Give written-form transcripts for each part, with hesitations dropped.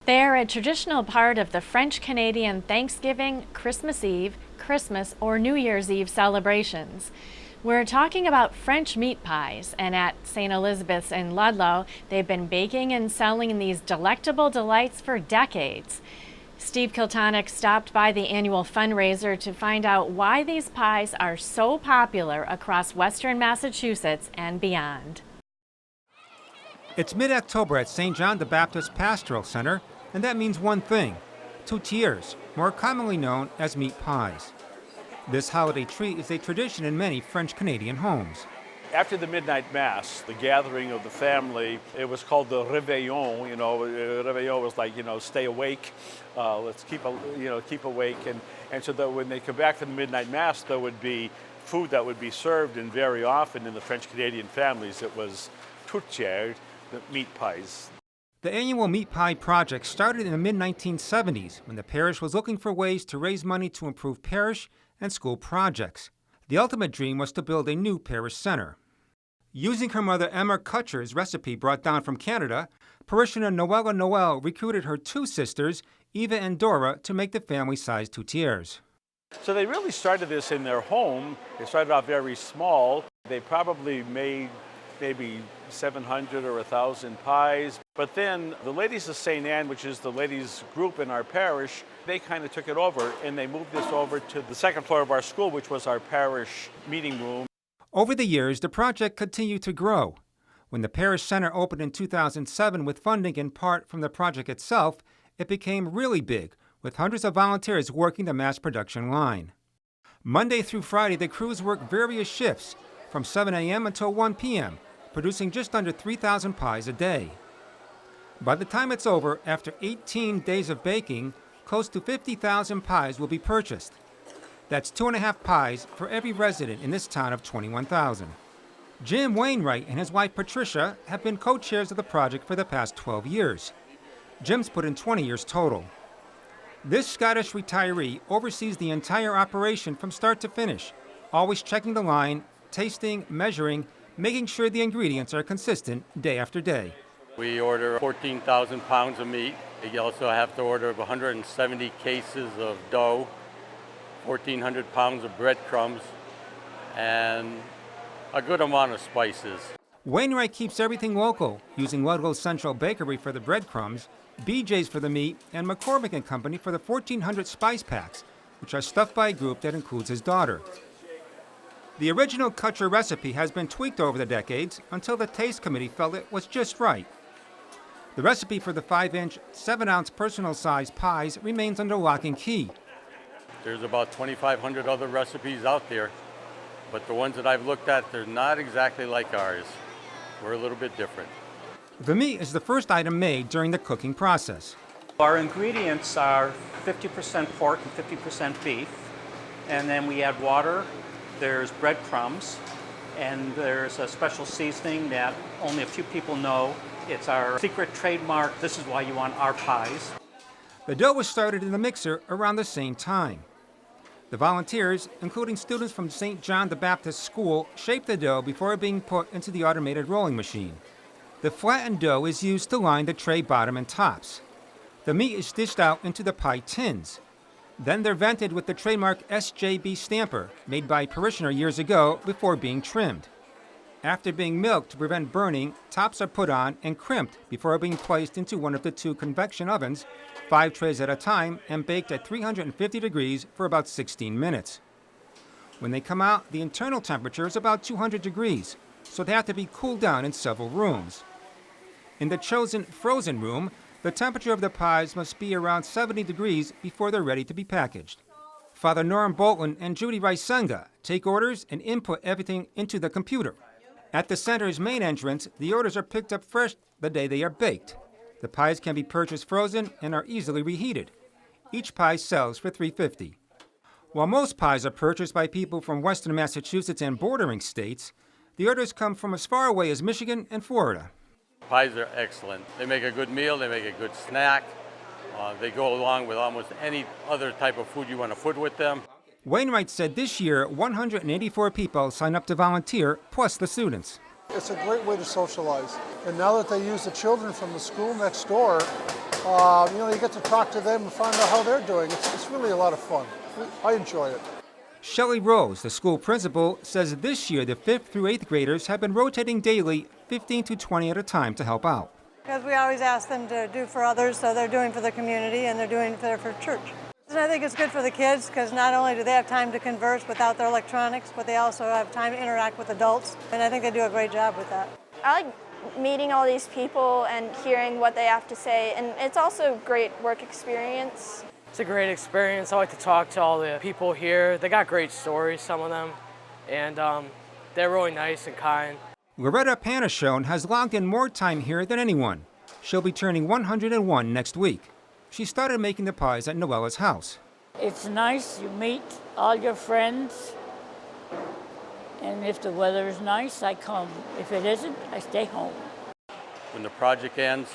They're a traditional part of the French-Canadian Thanksgiving, Christmas Eve, Christmas, or New Year's Eve celebrations. We're talking about French meat pies, and at St. Elizabeth's in Ludlow, they've been baking and selling these delectable delights for decades. Steve KILTONIC stopped by the annual fundraiser to find out why these pies are so popular across Western Massachusetts and beyond. It's mid-October at St. John the Baptist Pastoral Center, and that means one thing: tourtières, more commonly known as meat pies. This holiday treat is a tradition in many French-Canadian homes. After the midnight mass, the gathering of the family, it was called the réveillon. Réveillon was like, stay awake. Let's keep awake. And so that when they come back from the midnight mass, there would be food that would be served, and very often in the French-Canadian families, it was tourtières, the meat pies. The annual meat pie project started in the mid-1970s when the parish was looking for ways to raise money to improve parish and school projects. The ultimate dream was to build a new parish center. Using her mother Emma Kutcher's recipe brought down from Canada, parishioner Noella Noel recruited her two sisters, Eva and Dora, to make the family-sized tourtières. So they really started this in their home. They started off very small. They probably made maybe 700 or 1,000 pies. But then the Ladies of St. Anne, which is the ladies group in our parish, they kind of took it over, and they moved this over to the second floor of our school, which was our parish meeting room. Over the years, the project continued to grow. When the parish center opened in 2007 with funding in part from the project itself, it became really big, with hundreds of volunteers working the mass production line. Monday through Friday, the crews worked various shifts, from 7 a.m. until 1 p.m., producing just under 3,000 pies a day. By the time it's over, after 18 days of baking, close to 50,000 pies will be purchased. That's 2.5 pies for every resident in this town of 21,000. Jim Wainwright and his wife Patricia have been co-chairs of the project for the past 12 years. Jim's put in 20 years total. This Scottish retiree oversees the entire operation from start to finish, always checking the line, tasting, measuring, making sure the ingredients are consistent day after day. We order 14,000 pounds of meat. You also have to order 170 cases of dough, 1,400 pounds of breadcrumbs, and a good amount of spices. Wainwright keeps everything local, using Ludlow's Central Bakery for the breadcrumbs, BJ's for the meat, and McCormick & Company for the 1,400 spice packs, which are stuffed by a group that includes his daughter. The original Kutcher recipe has been tweaked over the decades until the Taste Committee felt it was just right. The recipe for the 5-inch, 7-ounce personal-sized pies remains under lock and key. There's about 2,500 other recipes out there, but the ones that I've looked at, they're not exactly like ours. We're a little bit different. The meat is the first item made during the cooking process. Our ingredients are 50% pork and 50% beef, and then we add water. There's breadcrumbs, and there's a special seasoning that only a few people know. It's our secret trademark. This is why you want our pies. The dough was started in the mixer around the same time. The volunteers, including students from St. John the Baptist School, shaped the dough before being put into the automated rolling machine. The flattened dough is used to line the tray bottom and tops. The meat is dished out into the pie tins. Then they're vented with the trademark SJB stamper, made by a parishioner years ago before being trimmed. After being milked to prevent burning, tops are put on and crimped before being placed into one of the two convection ovens, 5 trays at a time, and baked at 350 degrees for about 16 minutes. When they come out, the internal temperature is about 200 degrees, so they have to be cooled down in several rooms. In the chosen frozen room, the temperature of the pies must be around 70 degrees before they're ready to be packaged. Father Norm Bolton and Judy Risenga take orders and input everything into the computer. At the center's main entrance, the orders are picked up fresh the day they are baked. The pies can be purchased frozen and are easily reheated. Each pie sells for $3.50. While most pies are purchased by people from Western Massachusetts and bordering states, the orders come from as far away as Michigan and Florida. Pies are excellent. They make a good meal, they make a good snack. They go along with almost any other type of food you want to put with them. Wainwright said this year 184 people signed up to volunteer, plus the students. It's a great way to socialize. And now that they use the children from the school next door, You get to talk to them and find out how they're doing. It's really a lot of fun. I enjoy it. Shelley Rose, the school principal, says this year the 5th through 8th graders have been rotating daily 15 to 20 at a time to help out. Because we always ask them to do for others, so they're doing for the community and they're doing for church. And I think it's good for the kids because not only do they have time to converse without their electronics, but they also have time to interact with adults. And I think they do a great job with that. I like meeting all these people and hearing what they have to say, and it's also a great work experience. It's a great experience. I like to talk to all the people here. They got great stories, some of them, and they're really nice and kind. Loretta Panashone has logged in more time here than anyone. She'll be turning 101 next week. She started making the pies at Noella's house. It's nice. You meet all your friends. And if the weather is nice, I come. If it isn't, I stay home. When the project ends,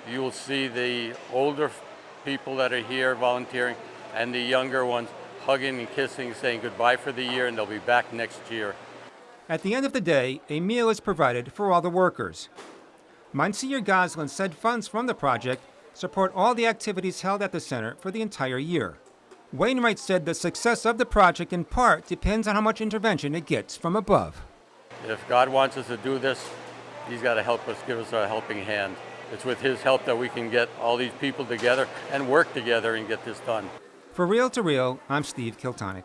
you will see the older people that are here volunteering and the younger ones hugging and kissing, saying goodbye for the year, and they'll be back next year. At the end of the day, a meal is provided for all the workers. Monsignor Goslin said funds from the project support all the activities held at the center for the entire year. Wainwright said the success of the project in part depends on how much intervention it gets from above. If God wants us to do this, He's got to help us, give us a helping hand. It's with His help that we can get all these people together and work together and get this done. For Real to Real, I'm Steve Kiltonic.